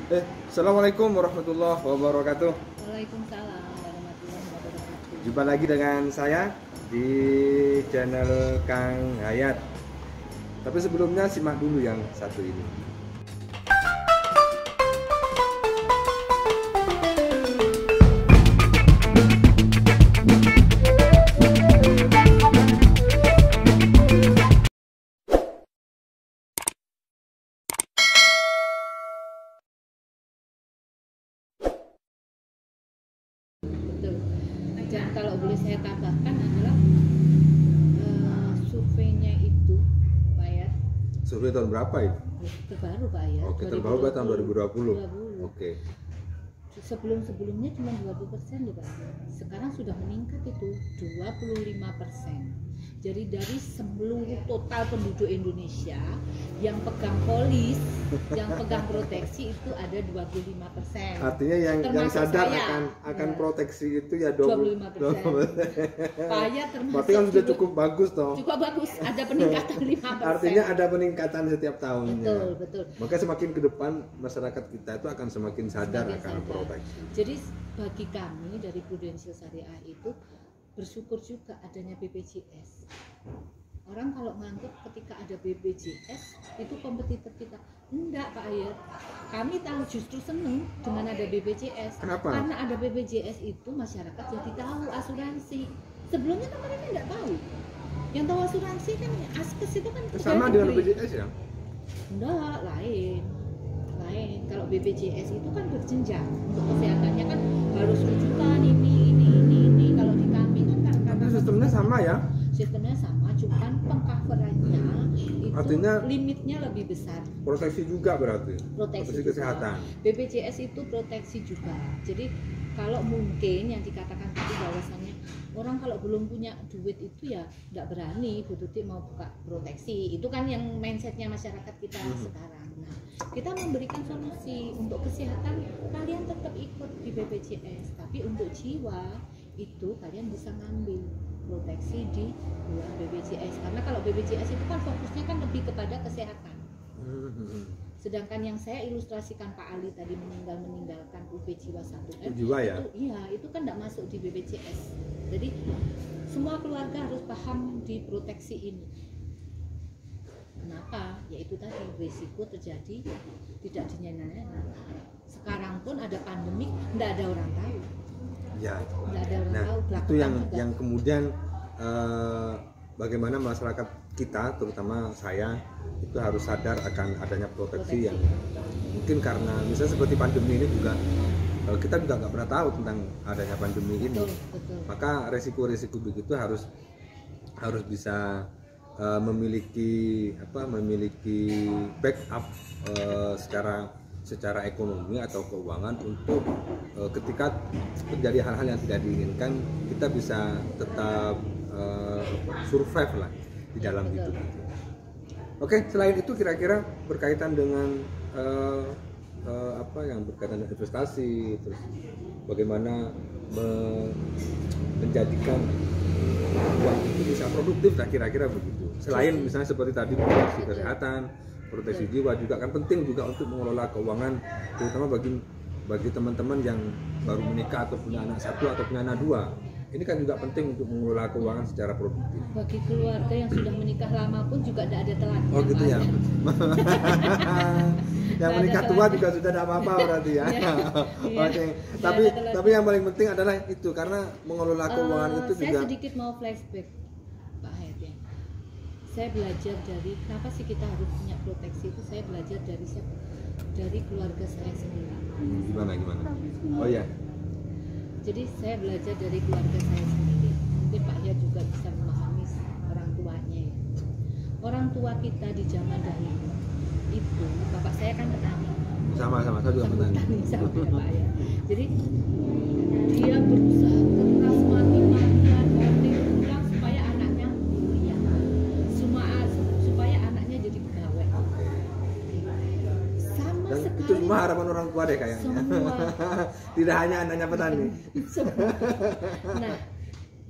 Assalamualaikum warahmatullahi wabarakatuh. Waalaikumsalam warahmatullahi wabarakatuh. Jumpa lagi dengan saya di channel Kang Hayat. Tapi sebelumnya simak dulu yang satu ini. Betul. Dan kalau boleh saya tambahkan adalah surveinya itu, Pak ya. Survei tahun berapa itu? Terbaru Pak ya. Oke, terbaru tahun 2020. Oke. Sebelum-sebelumnya cuma 20% loh Pak. Sekarang sudah meningkat itu 25%. Jadi dari seluruh total penduduk Indonesia yang pegang polis, yang pegang proteksi itu ada 25%. Artinya yang sadar saya. akan Ya. proteksi itu ya 25%. Saya termasuk. Berarti kan sudah cukup bagus toh. Cukup bagus, ada peningkatan 5%. Artinya ada peningkatan setiap tahunnya. Betul, betul. Maka semakin ke depan masyarakat kita itu akan semakin sadar akan proteksi. Jadi bagi kami dari Prudential Syariah itu bersyukur juga adanya BPJS. Orang kalau nganggap ketika ada BPJS itu kompetitor kita. Enggak Pak Ayat. Kami tahu justru seneng dengan ada BPJS. Kenapa? Karena ada BPJS itu masyarakat jadi tahu asuransi. Sebelumnya kan mereka enggak tahu. Yang tahu asuransi kan Askes itu kan sama dengan BPJS ya? Enggak, lain. Kalau BPJS itu kan berjenjang untuk kesehatannya kan harus rujukan ini. Kalau di kami kan karena Sistemnya sama ya? Sistemnya sama, cuman pengcoverannya itu artinya limitnya lebih besar. Proteksi juga berarti. Proteksi kesehatan. BPJS itu proteksi juga. Jadi kalau mungkin yang dikatakan tadi bahwasannya orang kalau belum punya duit itu ya tidak berani butuh mau buka proteksi. Itu kan yang mindsetnya masyarakat kita sekarang. Nah, kita memberikan solusi untuk kesehatan kalian tetap ikut di BPJS, tapi untuk jiwa itu kalian bisa ngambil proteksi di luar BPJS. Karena kalau BPJS itu kan fokusnya kan lebih kepada kesehatan. Sedangkan yang saya ilustrasikan Pak Ali tadi meninggalkan UP Jiwa 1M jiwa ya? Itu kan tidak masuk di BPJS. Jadi semua keluarga harus paham di proteksi ini. Kenapa? Yaitu tadi risiko terjadi tidak dinyana-nyana. Sekarang pun ada pandemik, tidak ada orang tahu. Ya. Tidak ada orang tahu. Itu yang kemudian bagaimana masyarakat kita, terutama saya, itu harus sadar akan adanya proteksi yang mungkin karena misalnya seperti pandemi ini juga kita juga nggak pernah tahu tentang adanya pandemi ini. Betul. Maka resiko-resiko begitu harus bisa memiliki backup secara ekonomi atau keuangan untuk ketika terjadi hal-hal yang tidak diinginkan kita bisa tetap survive lah di dalam hidup. Oke, selain itu kira-kira berkaitan dengan yang berkaitan dengan investasi, terus bagaimana menjadikan uang itu bisa produktif lah kira-kira begitu. Selain misalnya seperti tadi proteksi kesehatan, proteksi jiwa juga kan penting juga untuk mengelola keuangan, terutama bagi teman-teman yang baru menikah atau punya anak satu atau punya anak dua. Ini kan juga penting untuk mengelola keuangan secara produktif. Bagi keluarga yang sudah menikah lama pun juga tidak ada telatnya. Oh gitu ya. Yang menikah tua juga sudah tidak apa-apa berarti ya. Oke. Tapi yang paling penting adalah itu karena mengelola keuangan itu juga. Saya sedikit mau flashback Pak Hayat ya. Saya belajar dari kenapa sih kita harus punya proteksi itu. Saya belajar dari keluarga saya sendiri. Gimana? Oh ya. Jadi saya belajar dari keluarga saya sendiri. Mungkin Pak Hayat juga bisa memahami orang tuanya ya. Orang tua kita di zaman dahulu itu, bapak saya kan petani. Sama, saya juga petani. Sama ya Pak ya. Jadi dia berusaha keras mati-matian pulang supaya anaknya kuliah, supaya anaknya jadi pegawai. Sama Dan sekali. itu semua harapan orang tua deh kayaknya. Semua. Tidak hanya anaknya petani. Semua. Nah,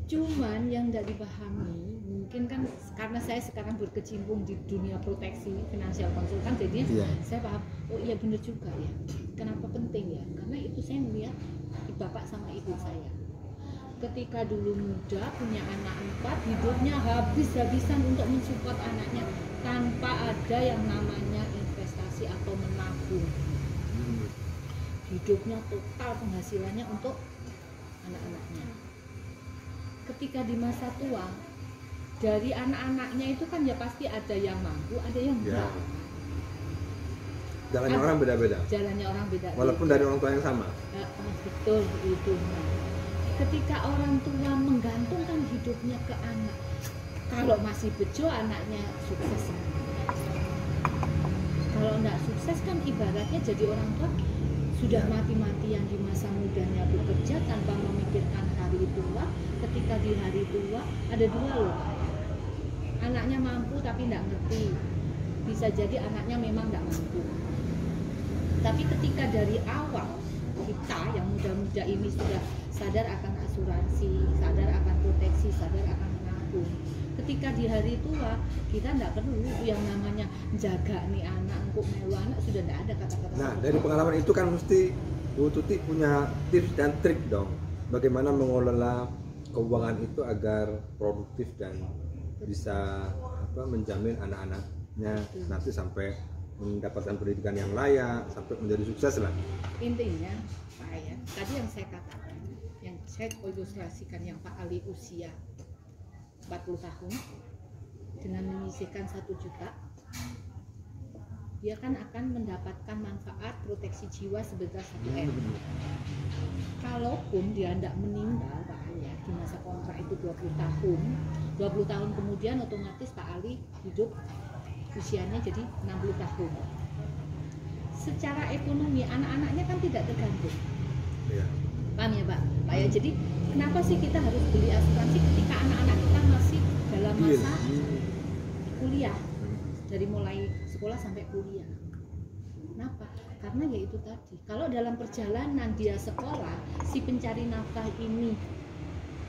Cuman yang tidak dipahami mungkin kan karena saya sekarang berkecimpung di dunia proteksi finansial konsultan, jadi saya paham, oh iya benar juga ya, kenapa penting ya, karena itu saya melihat bapak sama ibu saya ketika dulu muda punya anak 4, hidupnya habis-habisan untuk mensupport anaknya tanpa ada yang namanya investasi atau menabung. Hidupnya total penghasilannya untuk anak-anaknya. Ketika di masa tua, dari anak-anaknya itu kan ya pasti ada yang mampu, ada yang enggak. Jalannya orang beda-beda. Jalannya orang beda. Walaupun dari orang tua yang sama. Betul itu. Ketika orang tua menggantungkan hidupnya ke anak, kalau masih bejo anaknya sukses. Kalau enggak sukses kan ibaratnya jadi orang tua sudah mati-matian di masa mudanya bekerja tanpa memikirkan hari tua. Ketika di hari tua ada 2 loh, anaknya mampu tapi enggak ngerti, bisa jadi anaknya memang enggak mampu. Tapi ketika dari awal kita yang muda-muda ini sudah sadar akan asuransi, sadar akan proteksi, sadar akan menabung, ketika di hari tua kita tidak perlu yang namanya jaga nih anak, untuk melu anak, sudah tidak ada kata-kata. Nah, dari pengalaman itu kan mesti Bu Tuti punya tips dan trik dong, bagaimana mengelola keuangan itu agar produktif dan bisa menjamin anak-anaknya nanti sampai mendapatkan pendidikan yang layak, sampai menjadi sukses lah. Intinya Pak Ayat, tadi yang saya katakan, yang saya ilustrasikan yang Pak Ali usia 40 tahun dengan menyisihkan 1 juta, dia kan akan mendapatkan manfaat proteksi jiwa sebesar 1 M. Kalaupun dia tidak meninggal Pak Ali di masa kontrak itu 20 tahun kemudian otomatis Pak Ali hidup usianya jadi 60 tahun. Secara ekonomi anak-anaknya kan tidak tergantung. Paham ya Pak? Ya, jadi kenapa sih kita harus beli asuransi ketika anak-anak kita masih dalam masa kuliah, dari mulai sekolah sampai kuliah? Kenapa? Karena ya itu tadi, kalau dalam perjalanan dia sekolah, si pencari nafkah ini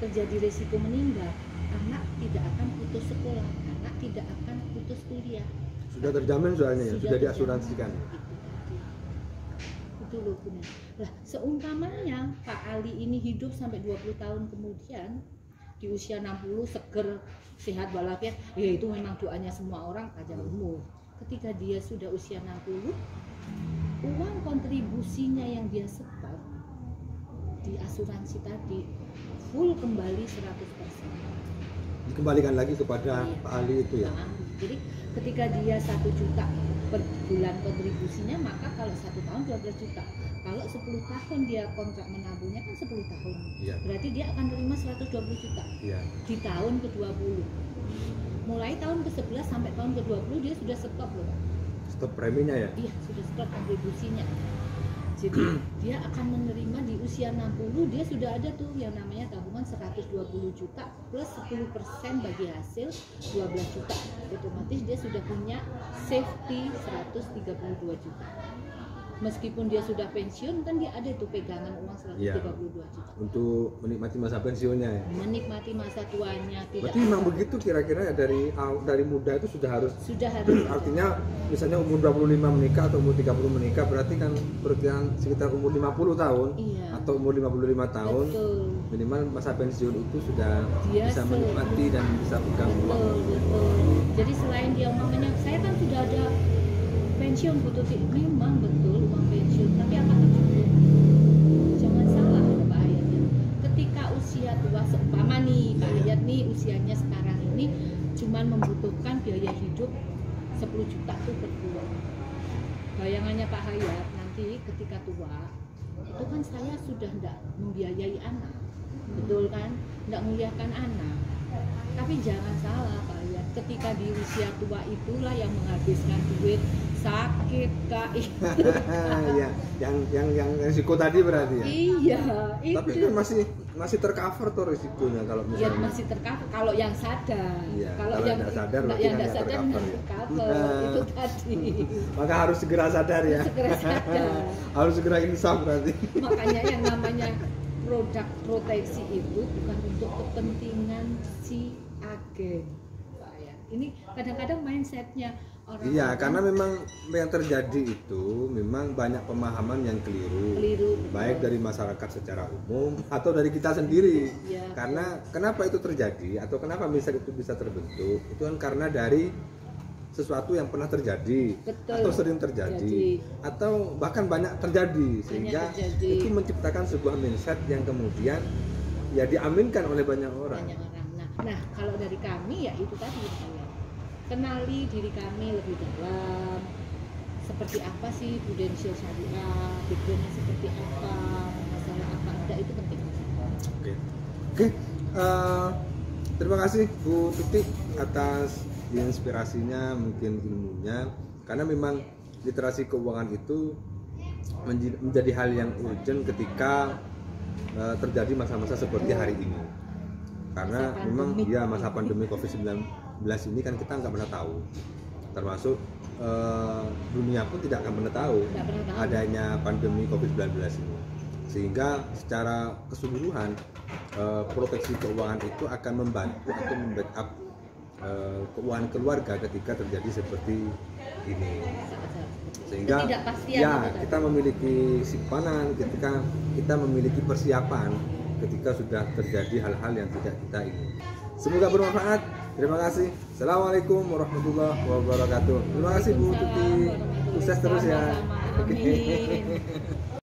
terjadi resiko meninggal, anak tidak akan putus sekolah, anak tidak akan putus kuliah. Sudah terjamin soalnya ya, sudah diasuransikan. Itu loh benar. Lah, seumpamanya Pak Ali ini hidup sampai 20 tahun kemudian di usia 60 seger, sehat walafiat, ya itu memang doanya semua orang panjang umur. Ketika dia sudah usia 60, uang kontribusinya yang dia setor di asuransi tadi full kembali 100%. Dikembalikan lagi kepada Pak Ali itu ya. Jadi ketika dia 1 juta per bulan kontribusinya, maka kalau 1 tahun 12 juta. Kalau 10 tahun dia kontrak menabungnya kan 10 tahun. Berarti dia akan terima 120 juta. Di tahun ke-20. Mulai tahun ke-11 sampai tahun ke-20 dia sudah stop loh Pak. Stop preminya ya? Iya, sudah stop kontribusinya. Jadi dia akan menerima di usia 60, dia sudah ada tuh yang namanya tabungan 120 juta plus 10% bagi hasil 12 juta. Otomatis dia sudah punya safety 132 juta. Meskipun dia sudah pensiun kan dia ada tuh pegangan uang 132 juta. Untuk menikmati masa pensiunnya ya. Menikmati masa tuanya. Berarti memang begitu kira-kira ya, dari muda itu sudah harus. Artinya misalnya umur 25 menikah atau umur 30 menikah, berarti kan perkiraan sekitar umur 50 tahun atau umur 55 tahun. Betul. Minimal masa pensiun itu sudah dia bisa menikmati dan bisa pegang uang. Betul. Jadi selain dia umpamanya saya kan sudah ada pensiun Bu Tuti, memang betul uang pensiun, tapi apakah cukup? Jangan salah ya Pak Ayat ya. Ketika usia tua seumpama nih Pak Ayat nih usianya sekarang ini cuman membutuhkan biaya hidup 10 juta tuh per bulan. Bayangannya Pak Hayat nanti ketika tua itu kan saya sudah tidak membiayai anak, betul kan? Tidak muliakan anak. Tapi jangan salah Pak Hayat, ketika di usia tua itulah yang menghabiskan duit, sakit Kak. Iya, yang risiko tadi berarti ya. Iya, tapi kan masih tercover tuh risikonya kalau misalnya. Ya masih tercover kalau yang sadar. Iya, kalau yang tidak sadar berarti yang tidak sadar tercover itu tadi. Maka harus segera sadar ya. Segera sadar. Harus segera insaf berarti. Makanya yang namanya produk proteksi itu bukan untuk kepentingan si agen, Pak ya. Ini kadang-kadang mindsetnya orang. Iya, karena memang yang terjadi itu memang banyak pemahaman yang keliru, baik dari masyarakat secara umum atau dari kita sendiri. Ya. Karena kenapa itu terjadi atau kenapa mindset itu bisa terbentuk? Itu kan karena dari sesuatu yang pernah terjadi. Betul. Atau sering terjadi atau bahkan banyak terjadi sehingga itu menciptakan sebuah mindset yang kemudian ya diaminkan oleh banyak orang. Nah, kalau dari kami ya itu tadi saya kenali diri kami lebih dalam, seperti apa sih Prudential Syariah, backgroundnya seperti apa, masalah apa enggak, itu penting. Oke. Terima kasih Bu Tuti atas inspirasinya, mungkin ilmunya, karena memang literasi keuangan itu menjadi hal yang urgent ketika terjadi masa-masa seperti hari ini. Karena memang ya masa pandemi COVID-19 ini kan kita nggak pernah tahu, termasuk dunia pun tidak akan pernah tahu adanya pandemi COVID-19 ini, sehingga secara keseluruhan proteksi keuangan itu akan membantu atau membackup keuangan keluarga ketika terjadi seperti ini, sehingga ya kita memiliki simpanan, ketika kita memiliki persiapan ketika sudah terjadi hal-hal yang tidak kita ingin. Semoga bermanfaat. Terima kasih. Assalamualaikum warahmatullahi wabarakatuh. Terima kasih Bu Tuti. Sukses terus ya. Amin.